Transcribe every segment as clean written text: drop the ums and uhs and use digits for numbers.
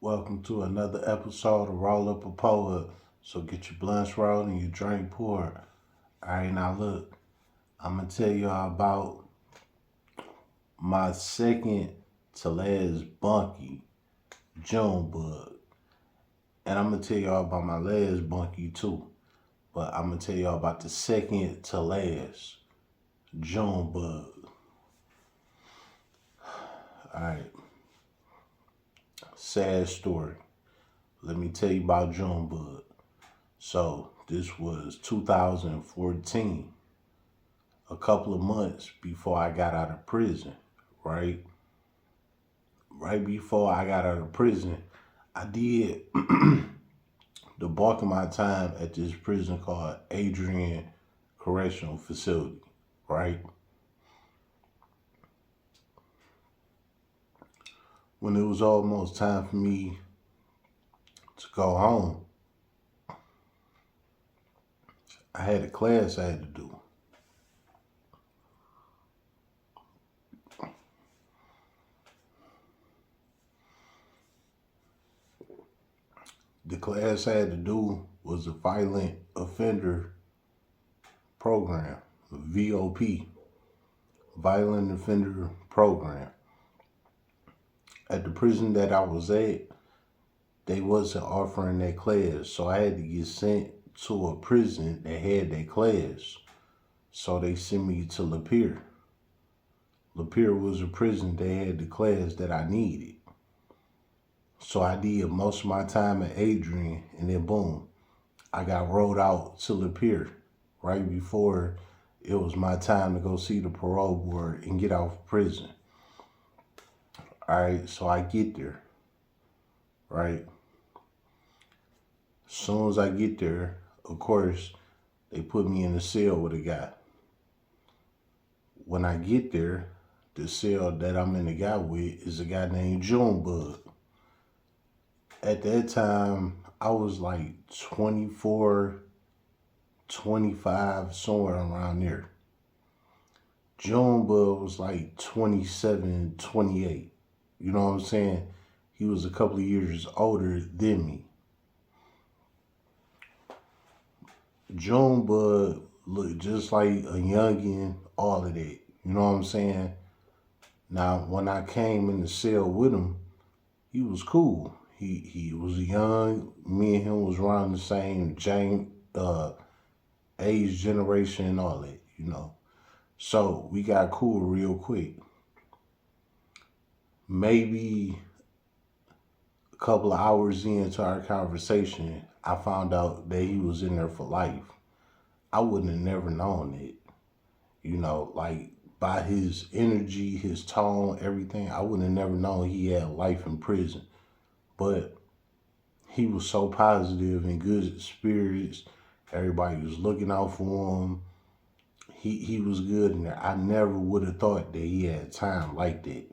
Welcome to another episode of Roll Up a Poet. So get your blunts rolled and your drink poured. Alright, now look, I'm gonna tell y'all about my second to last bunkie, Jun Bug. And I'm gonna tell y'all about my last bunkie too. But I'm gonna tell y'all about the second to last, Jun Bug. Alright, sad story. Let me tell you about Jun Bug. So this was 2014, a couple of months before I got out of prison, right? Right before I got out of prison, I did the bulk of my time at this prison called Adrian Correctional Facility, right? When it was almost time for me to go home, I had a class I had to do. The class I had to do was a violent offender program, a VOP, violent offender program. At the prison that I was at, they wasn't offering that class, so I had to get sent to a prison that had that class. So they sent me to Lapeer. Lapeer was a prison that had the class that I needed. So I did most of my time at Adrian, and then boom, I got rolled out to Lapeer right before it was my time to go see the parole board and get out of prison. All right, so I get there, right? As soon as I get there, of course, they put me in a cell with a guy. When I get there, the cell that I'm in the guy with is a guy named Jun Bug. At that time, I was like 24, 25, somewhere around there. Jun Bug was like 27, 28. You know what I'm saying? He was a couple of years older than me. Jun Bug looked just like a youngin', all of that. You know what I'm saying? Now, when I came in the cell with him, he was cool. He was young. Me and him was around the same age generation and all that, you know. So we got cool real quick. Maybe a couple of hours into our conversation, I found out that he was in there for life. I wouldn't have never known it. You know, like by his energy, his tone, everything, I wouldn't have never known he had life in prison. But he was so positive and good spirits. Everybody was looking out for him. He was good in there. I never would have thought that he had time like that.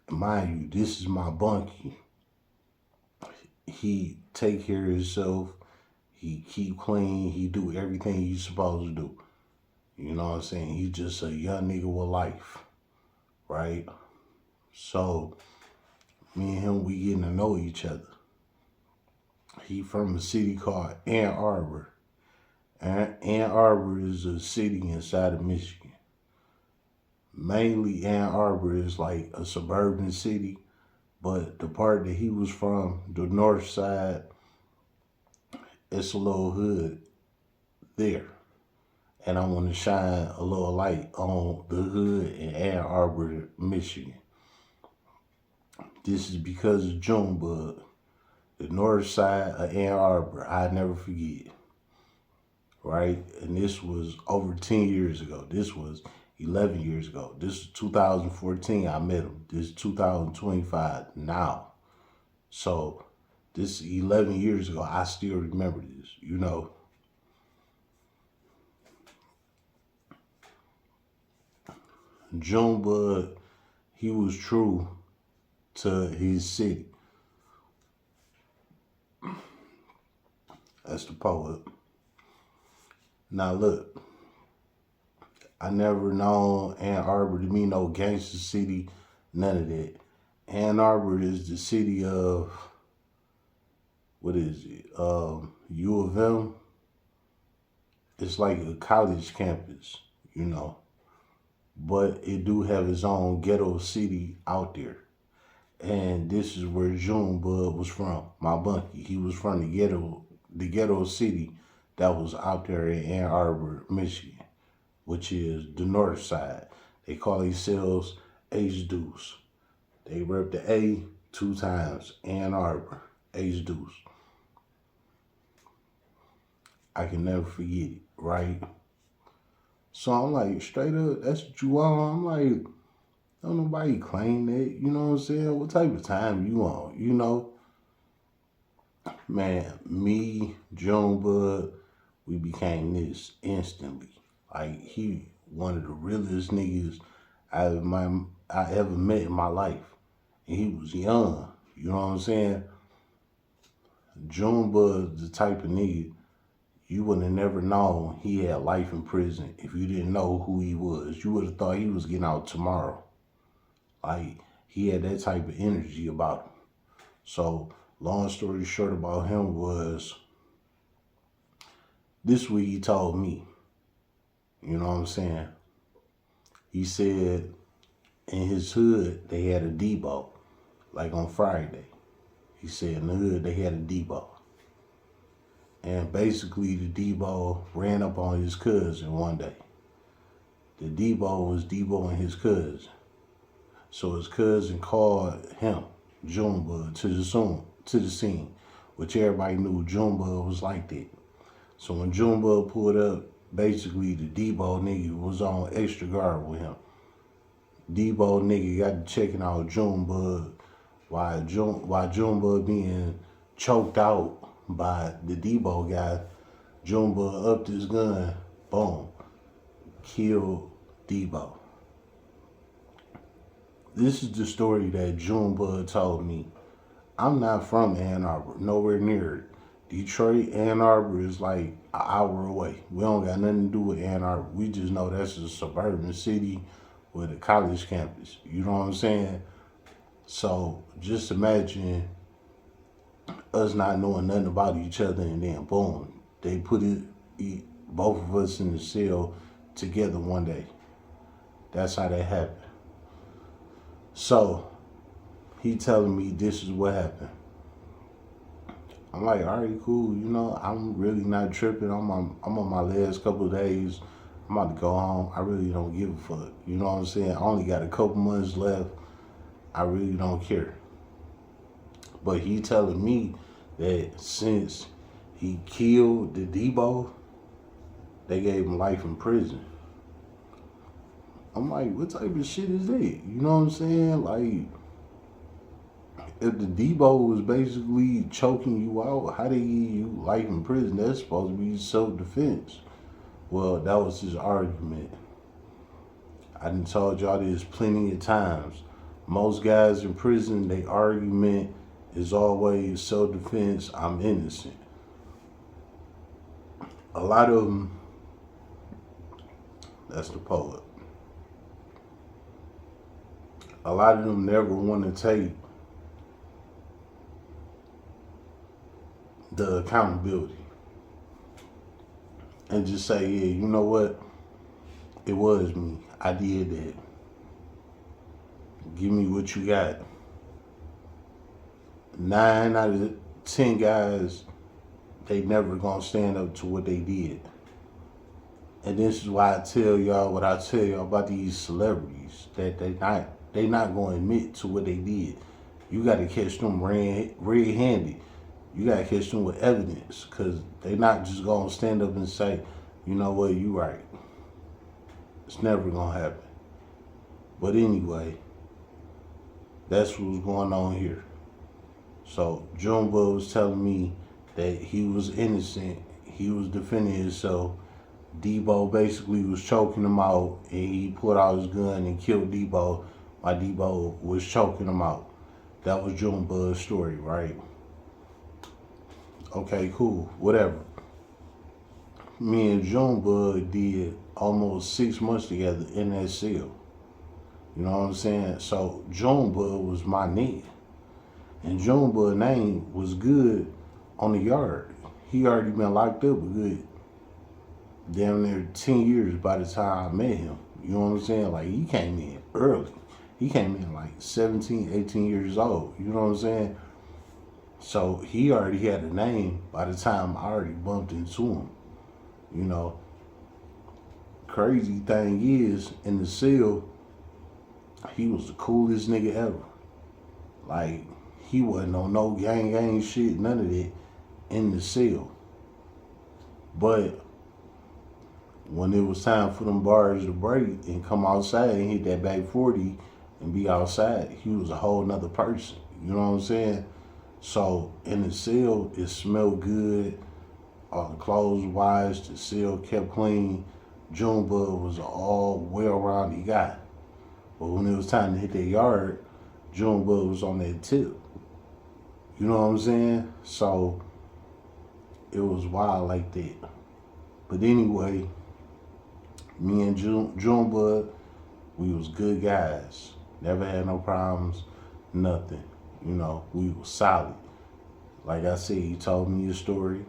Mind you, this is my bunkie. He take care of himself. He keep clean. He do everything he's supposed to do. You know what I'm saying? He's just a young nigga with life, right? So me and him, we getting to know each other. He from a city called Ann Arbor. Ann Arbor is a city inside of Michigan. Mainly Ann Arbor is like a suburban city, but the part that he was from, the north side, it's a little hood there. And I want to shine a little light on the hood in Ann Arbor, Michigan. This is because of JuneBug, the north side of Ann Arbor. I never forget, right? And this was over 10 years ago. This was 11 years ago. This is 2014. I met him. This is 2025 now. So this is 11 years ago. I still remember this, you know. JuneBug, he was true to his city. That's the poet. Now look, I never known Ann Arbor to be no gangster city, none of that. Ann Arbor is the city of, what is it? U of M. It's like a college campus, you know, but it do have its own ghetto city out there. And this is where Jun Bug was from, my bunkie. He was from the ghetto city that was out there in Ann Arbor, Michigan, which is the north side. They call themselves H Deuce. They rep the A 2 times, Ann Arbor, H Deuce. I can never forget it, right? So I'm like, straight up, that's what you want? I'm like, don't nobody claim that, you know what I'm saying? What type of time you on, you know? Man, me, JuneBug, we became this instantly. Like, he one of the realest niggas I ever met in my life. And he was young, you know what I'm saying? JuneBug, the type of nigga you would have never known he had life in prison if you didn't know who he was. You would have thought he was getting out tomorrow. Like, he had that type of energy about him. So, long story short about him was, this week he told me, you know what I'm saying? He said in his hood, they had a Debo, like on Friday. He said in the hood, they had a Debo. And basically, the Debo ran up on his cousin one day. The Debo was Debo and his cousin. So his cousin called him, JuneBug, to the scene, which everybody knew JuneBug was like that. So when JuneBug pulled up, basically the Debo nigga was on extra guard with him. Debo nigga got to checking out JuneBug while JuneBug being choked out by the Debo guy. JuneBug upped his gun, boom, killed Debo. This is the story that JuneBug told me. I'm not from Ann Arbor, nowhere near it. Detroit, Ann Arbor is like an hour away. We don't got nothing to do with Ann Arbor. We just know that's a suburban city with a college campus. You know what I'm saying? So just imagine us not knowing nothing about each other, and then boom, they put both of us in the cell together one day. That's how that happened. So he telling me this is what happened. I'm like, all right, cool. You know, I'm really not tripping. I'm on my last couple of days. I'm about to go home. I really don't give a fuck. You know what I'm saying? I only got a couple months left. I really don't care. But he telling me that since he killed the Debo, they gave him life in prison. I'm like, what type of shit is that? You know what I'm saying? Like, if the Debo was basically choking you out, how they give you life in prison? That's supposed to be self-defense. Well, that was his argument. I done told y'all this plenty of times. Most guys in prison, their argument is always self-defense, I'm innocent. A lot of them, that's the poet. A lot of them never want to take the accountability and just say, yeah, you know what? It was me. I did that. Give me what you got. 9 out of 10 guys, they never gonna stand up to what they did. And this is why I tell y'all what I tell y'all about these celebrities, that they not gonna admit to what they did. You gotta catch them red-handed. You gotta catch them with evidence, because they not just gonna stand up and say, you know what, you right. It's never gonna happen. But anyway, that's what's going on here. So JuneBug was telling me that he was innocent. He was defending himself. Debo basically was choking him out, and he pulled out his gun and killed Debo while Debo was choking him out. That was JuneBug's story, right? Okay, cool, whatever. Me and JuneBug did almost 6 months together in that cell. You know what I'm saying? So JuneBug was my nigga. And JuneBug name was good on the yard. He already been locked up a good damn near 10 years by the time I met him. You know what I'm saying? Like, he came in early. He came in like 17, 18 years old. You know what I'm saying? So he already had a name by the time I already bumped into him. You know, crazy thing is, in the cell, he was the coolest nigga ever. Like, he wasn't on no gang shit, none of that in the cell. But when it was time for them bars to break and come outside and hit that back 40 and be outside, he was a whole nother person. You know what I'm saying? So in the cell, it smelled good. All the clothes washed, the cell kept clean. JuneBug was an all well-rounded guy. But when it was time to hit that yard, JuneBug was on that tip. You know what I'm saying? So it was wild like that. But anyway, me and JuneBug, we was good guys. Never had no problems, nothing. You know, we was solid. Like I said, he told me his story.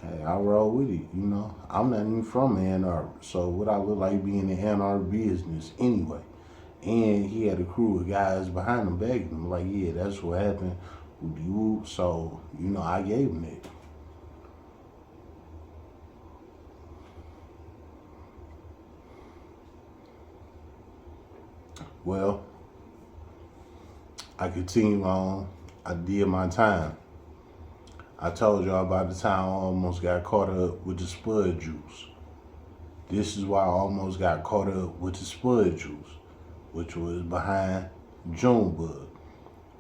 Hey, I roll with it, you know. I'm not even from Ann Arbor, so what I look like being in Ann Arbor business anyway. And he had a crew of guys behind him begging him, like, yeah, that's what happened with you. So, you know, I gave him that. Well, I continued on. I did my time. I told y'all about the time I almost got caught up with the spud juice. This is why I almost got caught up with the spud juice, which was behind JuneBug.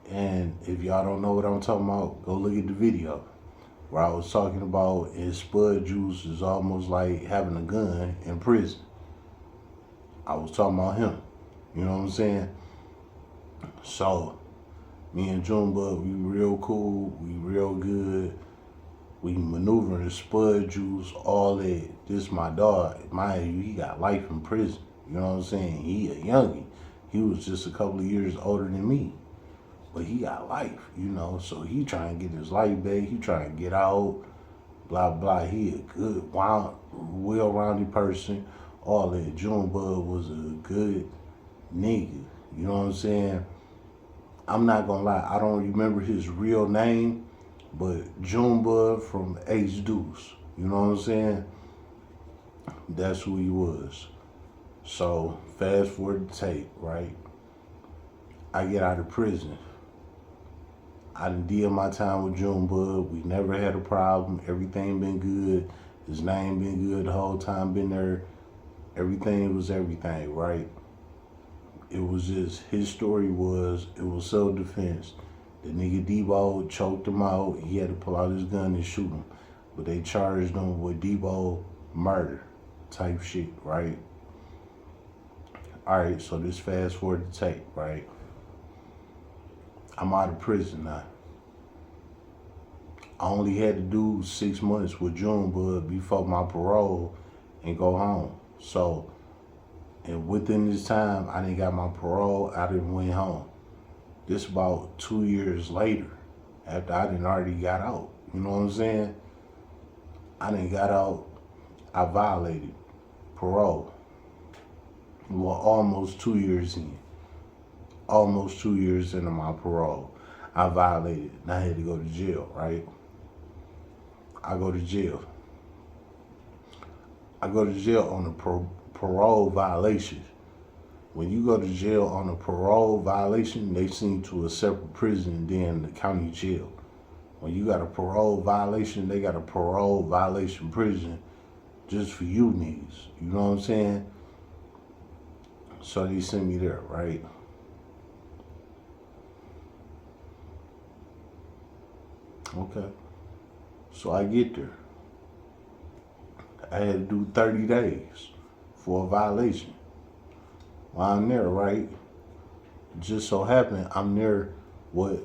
And if y'all don't know what I'm talking about, go look at the video where I was talking about his spud juice is almost like having a gun in prison. I was talking about him. You know what I'm saying? So, me and JuneBug, we real cool, we real good. We maneuvering the spud juice, all that. This my dog. Mind you, he got life in prison. You know what I'm saying? He a youngie. He was just a couple of years older than me. But he got life, you know. So he trying to get his life back. He trying to get out. Blah, blah. He a good, well-rounded person. All that. JuneBug was a good nigga. You know what I'm saying? I'm not gonna lie, I don't remember his real name, but JuneBug from H Deuce. You know what I'm saying? That's who he was. So fast forward the tape, right? I get out of prison. I did my time with JuneBug. We never had a problem. Everything been good. His name been good the whole time. Been there. Everything was everything, right? It was just, his story was, it was self-defense. The nigga Debo choked him out. He had to pull out his gun and shoot him. But they charged him with Debo murder type shit, right? All right, so this fast forward the tape, right? I'm out of prison now. I only had to do 6 months with JuneBug before my parole and go home. So, and within this time, I didn't got my parole, I didn't went home. This about 2 years later, after I didn't already got out. You know what I'm saying? I didn't got out, I violated parole. Well, almost 2 years in. Almost 2 years into my parole, I violated and I had to go to jail, right? I go to jail. I go to jail on a parole violation. When you go to jail on a parole violation, they send you to a separate prison than the county jail. When you got a parole violation, they got a parole violation prison just for you niggas. You know what I'm saying? So they sent me there, right? Okay. So I get there. I had to do 30 days for a violation. While I'm there, right? Just so happened I'm there with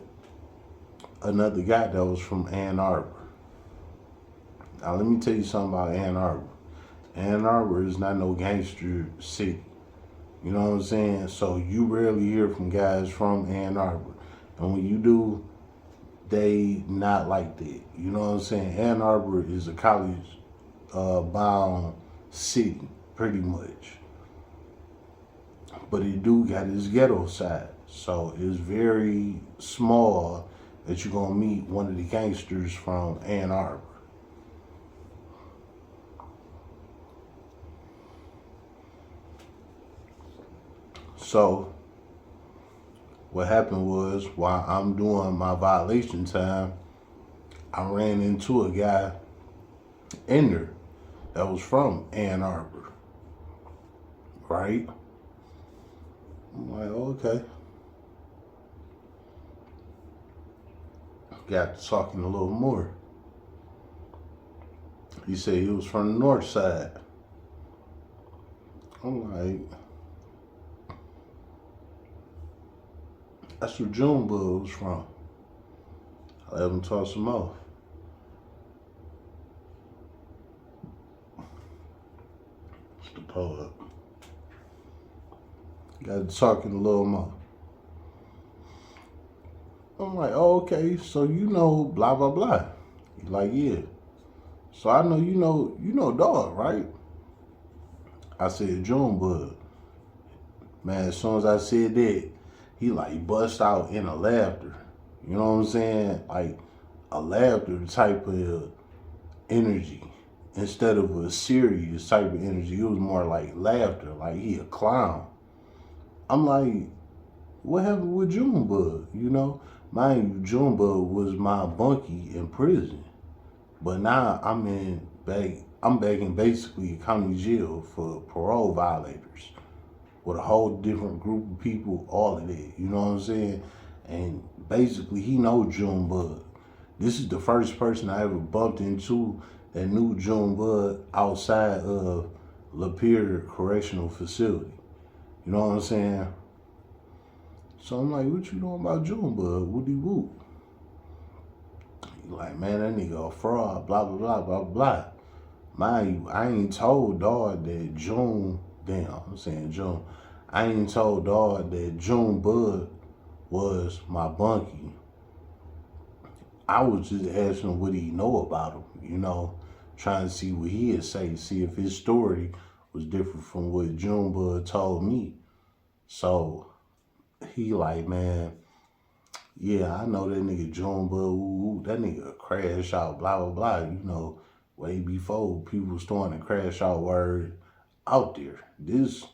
another guy that was from Ann Arbor. Now let me tell you something about Ann Arbor. Ann Arbor is not no gangster city. You know what I'm saying? So you rarely hear from guys from Ann Arbor. And when you do, they not like that. You know what I'm saying? Ann Arbor is a college bound city, pretty much. But it do got its ghetto side. So it's very small that you're gonna meet one of the gangsters from Ann Arbor. So what happened was while I'm doing my violation time, I ran into a guy in there that was from Ann Arbor, right? I'm like, okay. Got to talking a little more. He said he was from the north side. I'm like, that's where Jun Bug was from. I let him toss him off. What's the pull up? Got to talking a little more. I'm like, oh, okay, so you know blah blah blah. He's like, yeah. So I know you know dog, right? I said Jun Bug. Man, as soon as I said that, he like bust out in a laughter. You know what I'm saying? Like a laughter type of energy instead of a serious type of energy. It was more like laughter, like he a clown. I'm like, what happened with JuneBug? You know, mind you, JuneBug was my bunkie in prison, but now I'm back in basically county jail for parole violators with a whole different group of people, all of that. You know what I'm saying? And basically, he knows JuneBug. This is the first person I ever bumped into that knew JuneBug outside of Lapeer Correctional Facility. You know what I'm saying? So I'm like, what you know about JuneBug? Woody whoop. He like, man, that nigga a fraud, blah, blah, blah, blah, blah. Mind you, I ain't told dog that I'm saying June. I ain't told dog that JuneBug was my bunkie. I was just asking him what he know about him, you know, trying to see what he'd say, see if his story was different from what JuneBug told me. So he like, man, yeah, I know that nigga JuneBug, that nigga crash out, blah, blah, blah, you know, way before people was throwing the crash out word out there. This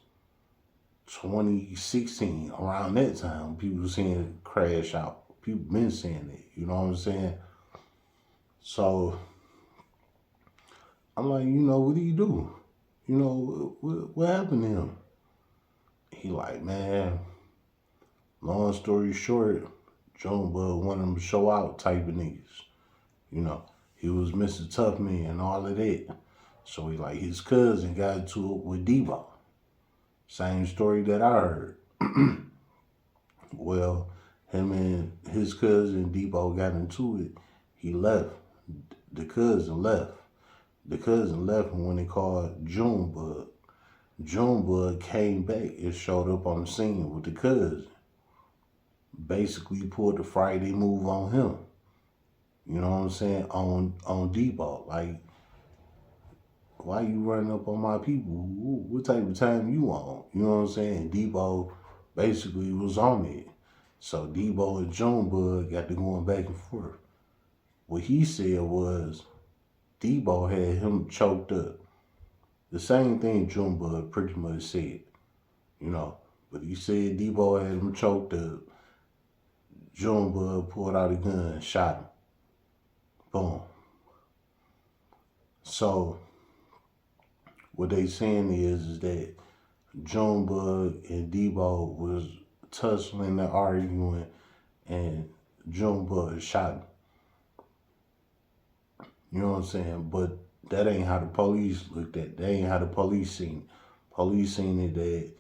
2016, around that time, people saying crash out. People been saying it, you know what I'm saying? So I'm like, you know, what do you do? You know, what happened to him? He like, man, long story short, JuneBug wanted him to show out type of niggas. You know, he was Mr. Tough Man and all of that. So he like, his cousin got into it with Debo. Same story that I heard. Well, him and his cousin Debo got into it. He left. The cousin left. The cousin left when they called JuneBug. JuneBug came back and showed up on the scene with the cousin. Basically pulled the Friday move on him. You know what I'm saying? On Debo. Like, why you running up on my people? What type of time you on? You know what I'm saying? Debo basically was on it. So Debo and JuneBug got to going back and forth. What he said was Debo had him choked up. The same thing JuneBug pretty much said, you know. But he said Debo had him choked up. JuneBug pulled out a gun and shot him. Boom. So what they saying is that JuneBug and Debo was tussling and arguing, and JuneBug shot him. You know what I'm saying? But that ain't how the police looked at it. That ain't how the police seen it. Police seen it that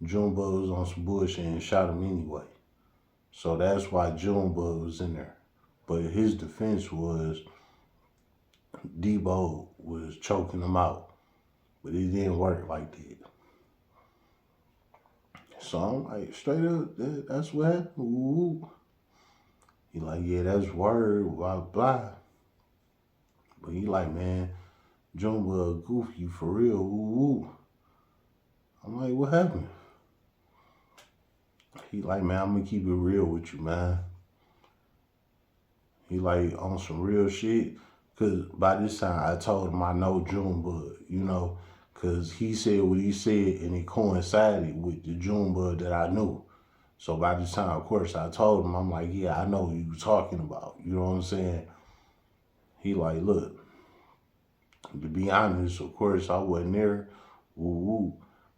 JuneBug was on some bullshit and shot him anyway. So that's why JuneBug was in there. But his defense was Debo was choking him out. But it didn't work like that. So I'm like, straight up, that's what happened. Ooh. He like, yeah, that's word, blah, blah. But he like, man, JuneBug goofy for real. Ooh. I'm like, what happened? He like, man, I'm gonna keep it real with you, man. He like on some real shit. Cause by this time I told him I know JuneBug, you know, cause he said what he said and it coincided with the JuneBug that I knew. So by this time, of course, I told him, I'm like, yeah, I know who you talking about. You know what I'm saying? He like, look, to be honest, of course, I wasn't there. Woo woo.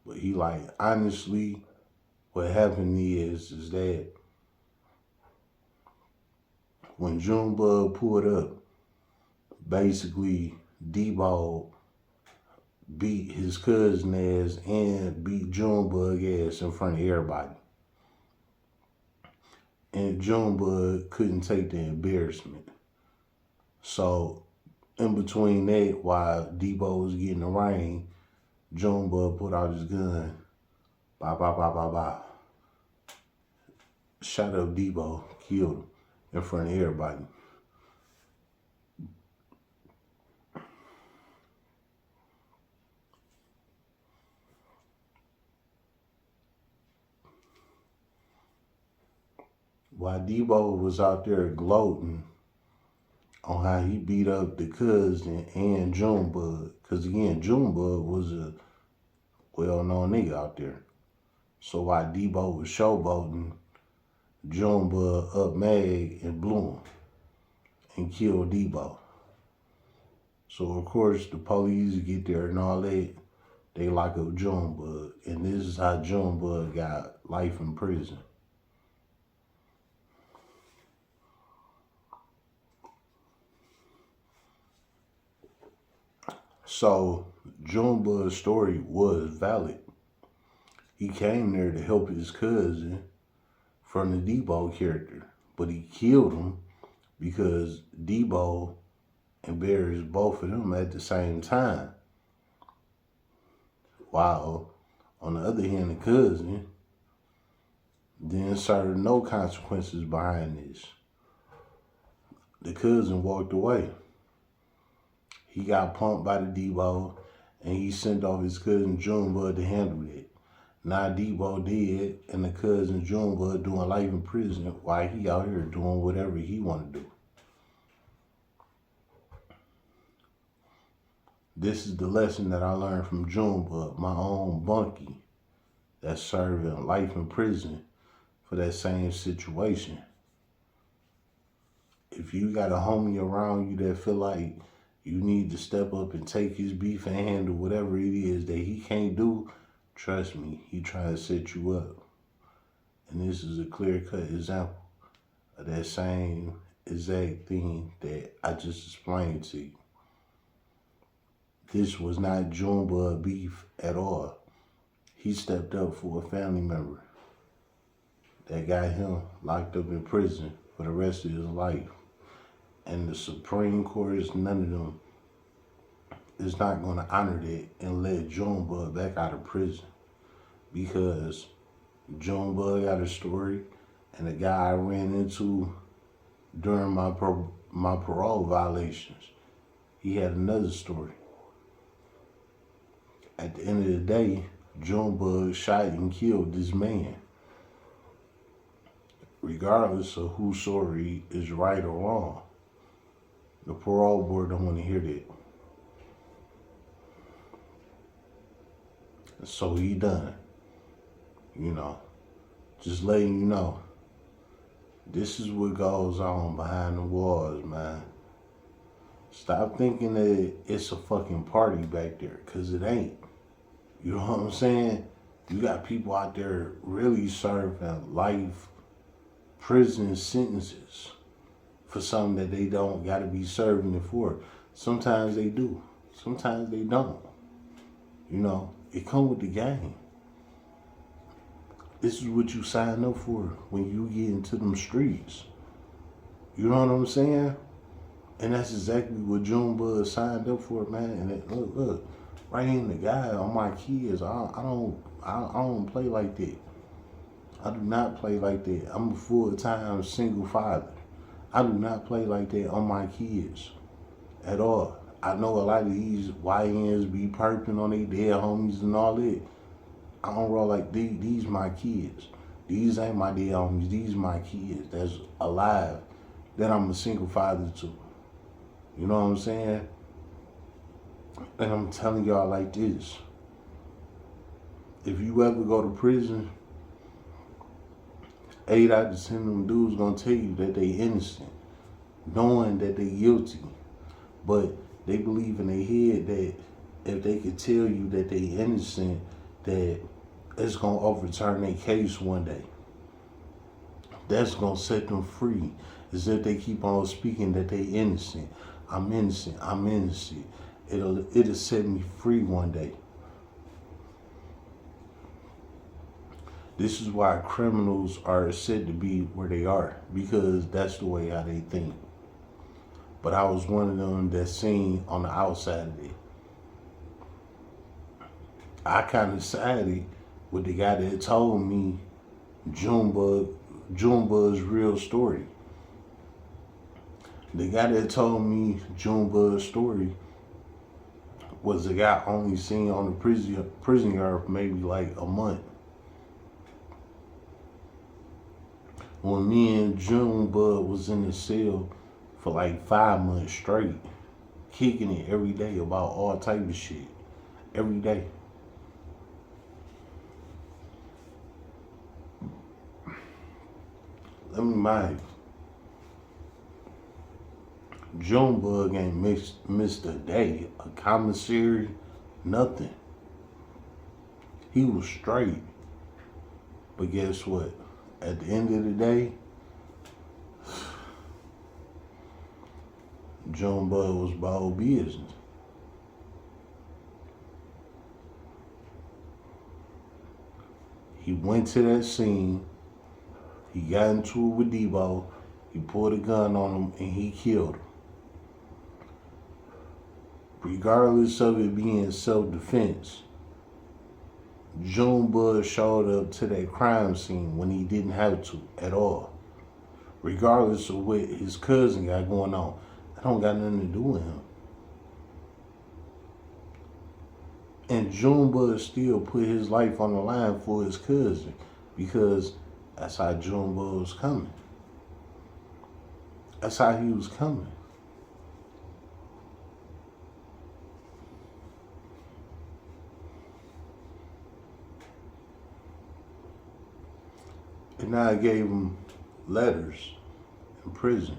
But he like, honestly, what happened is that when JuneBug pulled up, basically Debo beat his cousin ass and beat JuneBug ass in front of everybody. And JuneBug couldn't take the embarrassment. So in between that, while Debo was getting the rain, JuneBug put out his gun. Bop, bop, bop, bop, bop. Shot up Debo, killed him in front of everybody. While Debo was out there gloating on how he beat up the cousin and JuneBug, because again, JuneBug was a well-known nigga out there. So while Debo was showboating, JuneBug up Mag and blew him and killed Debo. So of course the police get there and all that. They lock up JuneBug, and this is how JuneBug got life in prison. So JuneBug's story was valid. He came there to help his cousin from the Debo character, but he killed him because Debo embarrassed both of them at the same time. While on the other hand, the cousin didn't serve no consequences behind this. The cousin walked away. He got pumped by the Debo, and he sent off his cousin JuneBug to handle it. Now Debo dead, and the cousin JuneBug doing life in prison while he out here doing whatever he want to do. This is the lesson that I learned from JuneBug, my own bunkie, that's serving life in prison for that same situation. If you got a homie around you that feel like you need to step up and take his beef and handle whatever it is that he can't do, trust me, he trying to set you up. And this is a clear-cut example of that same exact thing that I just explained to you. This was not JuneBug beef at all. He stepped up for a family member that got him locked up in prison for the rest of his life. And the Supreme Court, none of them, is not going to honor that and let JuneBug back out of prison. Because JuneBug got a story, and the guy I ran into during my parole violations, he had another story. At the end of the day, JuneBug shot and killed this man. Regardless of whose story is right or wrong, the parole board don't want to hear that. So he done. You know, just letting you know, this is what goes on behind the walls, man. Stop thinking that it's a fucking party back there, because it ain't. You know what I'm saying? You got people out there really serving life prison sentences for something that they don't got to be serving it for. Sometimes they do. Sometimes they don't. You know, it come with the game. This is what you sign up for when you get into them streets. You know what I'm saying? And that's exactly what JuneBug signed up for, man. And look, right in the guy on my kids. I don't play like that. I do not play like that. I'm a full-time single father. I do not play like that on my kids at all. I know a lot of these YNs be perping on their dead homies and all that. I don't roll like these my kids. These ain't my dead homies. These my kids that's alive that I'm a single father to. You know what I'm saying? And I'm telling y'all like this. If you ever go to prison, 8 out of 10 of them dudes gonna tell you that they innocent, knowing that they guilty. But they believe in their head that if they could tell you that they innocent, that it's gonna overturn their case one day. That's gonna set them free. Is if they keep on speaking that they innocent. I'm innocent. I'm innocent. It'll set me free one day. This is why criminals are said to be where they are, because that's the way how they think. But I was one of them that seen on the outside of it. I kind of sided with the guy that told me JuneBug's real story. The guy that told me JuneBug's story was a guy only seen on the prison yard for maybe like a month. When me and JuneBug was in the cell for like 5 months straight, kicking it every day about all type of shit. Every day. Let me mind you, JuneBug ain't missed a day, a commissary, nothing. He was straight. But guess what? At the end of the day, JuneBug was about business. He went to that scene. He got into it with Debo. He pulled a gun on him and he killed him. Regardless of it being self-defense, JuneBug showed up to that crime scene when he didn't have to at all. Regardless of what his cousin got going on. That don't got nothing to do with him. And JuneBug still put his life on the line for his cousin because that's how JuneBug was coming. That's how he was coming. And I gave him letters in prison.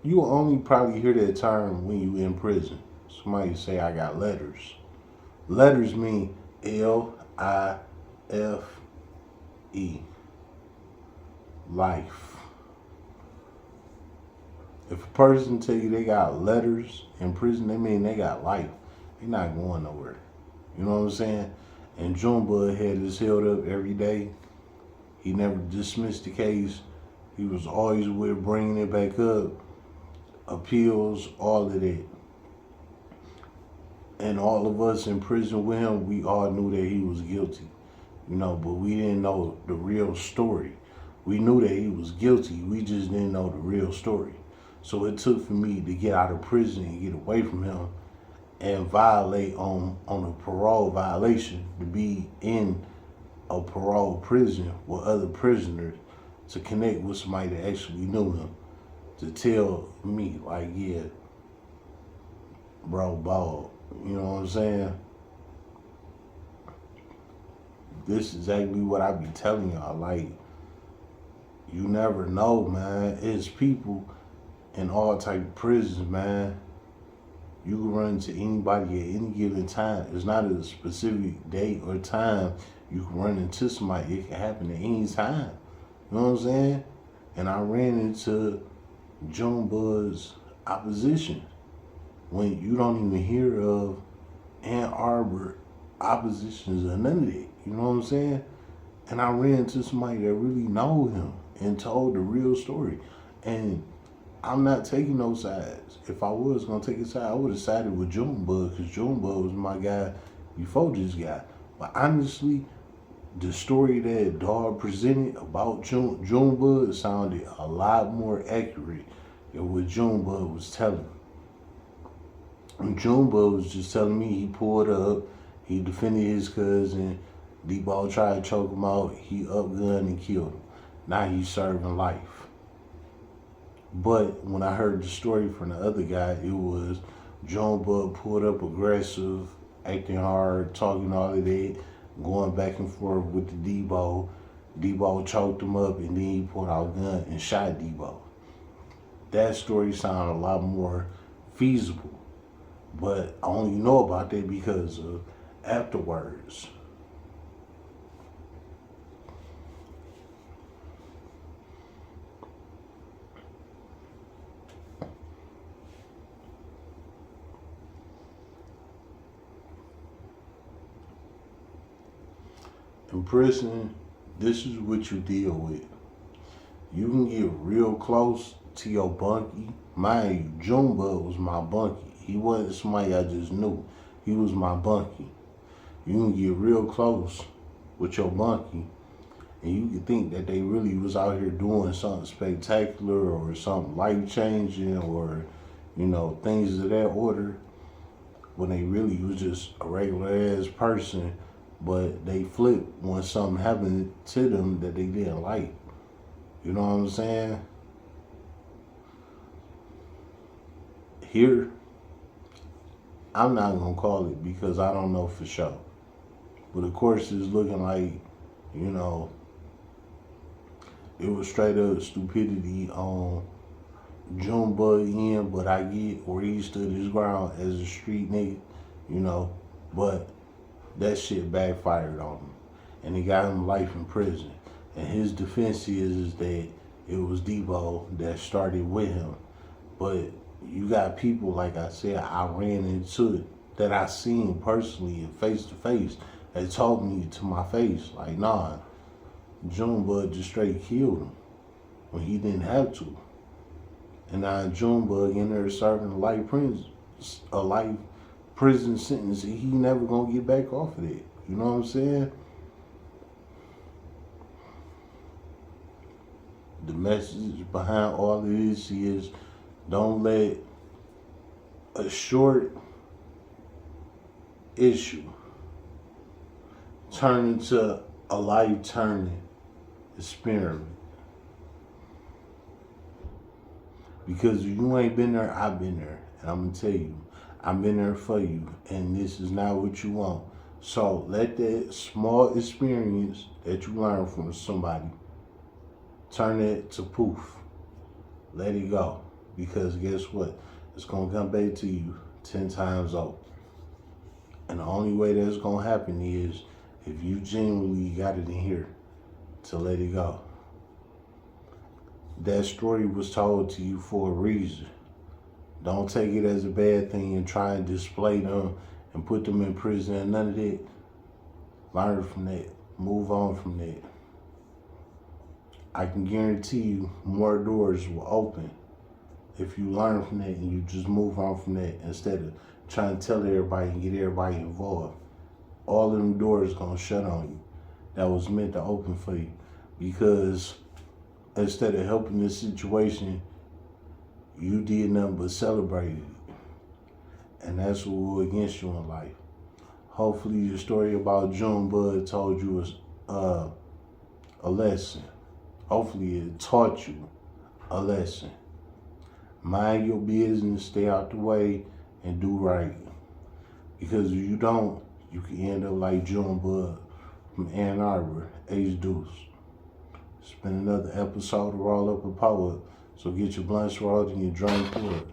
You will only probably hear that term when you in prison. Somebody say, I got letters. Letters mean Life. Life. If a person tell you they got letters in prison, they mean they got life. They not going nowhere. You know what I'm saying? And JuneBug had his held up every day. He never dismissed the case. He was always with bringing it back up. Appeals, all of that. And all of us in prison with him, we all knew that he was guilty. You know, but we didn't know the real story. We knew that he was guilty. We just didn't know the real story. So it took for me to get out of prison and get away from him and violate on a parole violation, to be in a parole prison with other prisoners, to connect with somebody that actually knew him, to tell me, like, yeah, bro, ball. You know what I'm saying? This is exactly what I be telling y'all. Like, you never know, man. It's people in all type of prisons, man. You can run into anybody at any given time. It's not a specific date or time you can run into somebody. It can happen at any time. You know what I'm saying? And I ran into JuneBug's opposition when you don't even hear of Ann Arbor oppositions or none of that. You know what I'm saying? And I ran into somebody that really know him and told the real story. And I'm not taking no sides. If I was going to take a side, I would have sided with JuneBug, because JuneBug was my guy before this guy. But honestly, the story that Dog presented about JuneBug sounded a lot more accurate than what JuneBug was telling. And JuneBug was just telling me he pulled up, he defended his cousin, D-Ball tried to choke him out, he upgunned and killed him. Now he's serving life. But when I heard the story from the other guy, it was JuneBug pulled up aggressive, acting hard, talking all of that, going back and forth with the D-Ball. D-Ball choked him up, and then he pulled out a gun and shot D-Ball. That story sounded a lot more feasible. But I only know about that because of afterwards. In prison, this is what you deal with. You can get real close to your bunkie. Mind you, JuneBug was my bunkie. He wasn't somebody I just knew. He was my bunkie. You can get real close with your bunkie, and you can think that they really was out here doing something spectacular or something life-changing or, things of that order, when they really was just a regular-ass person, but they flipped when something happened to them that they didn't like. You know what I'm saying? Here, I'm not going to call it because I don't know for sure. But of course, it's looking like, it was straight up stupidity on JuneBug end, but I get where he stood his ground as a street nigga, but that shit backfired on him. And he got him life in prison. And his defense is that it was D-Ball that started with him. But you got people, like I said, I ran into it, that I seen personally and face to face, that told me to my face, like, nah, JuneBug just straight killed him when he didn't have to. And now JuneBug in there serving a life prison sentence. He never gonna get back off of it. You know what I'm saying? The message behind all of this is, don't let a short issue turn into a life-turning experiment. Because if you ain't been there, I've been there. And I'm going to tell you, I've been there for you. And this is not what you want. So let that small experience that you learn from somebody, turn it to poof. Let it go. Because guess what? It's going to come back to you 10 times over. And the only way that's going to happen is if you genuinely got it in here to let it go. That story was told to you for a reason. Don't take it as a bad thing and try and display them and put them in prison and none of that. Learn from that. Move on from that. I can guarantee you more doors will open if you learn from that and you just move on from that instead of trying to tell everybody and get everybody involved. All of them doors gonna shut on you that was meant to open for you, because instead of helping this situation, you did nothing but celebrate it. And that's what will against you in life. Hopefully the story about JuneBug told you a lesson. Hopefully it taught you a lesson. Mind your business, stay out the way, and do right. Because if you don't, you can end up like JuneBug from Ann Arbor, H-Deuce. It's been another episode of Roll Up a Power. So get your blunts rolled and your drink poured.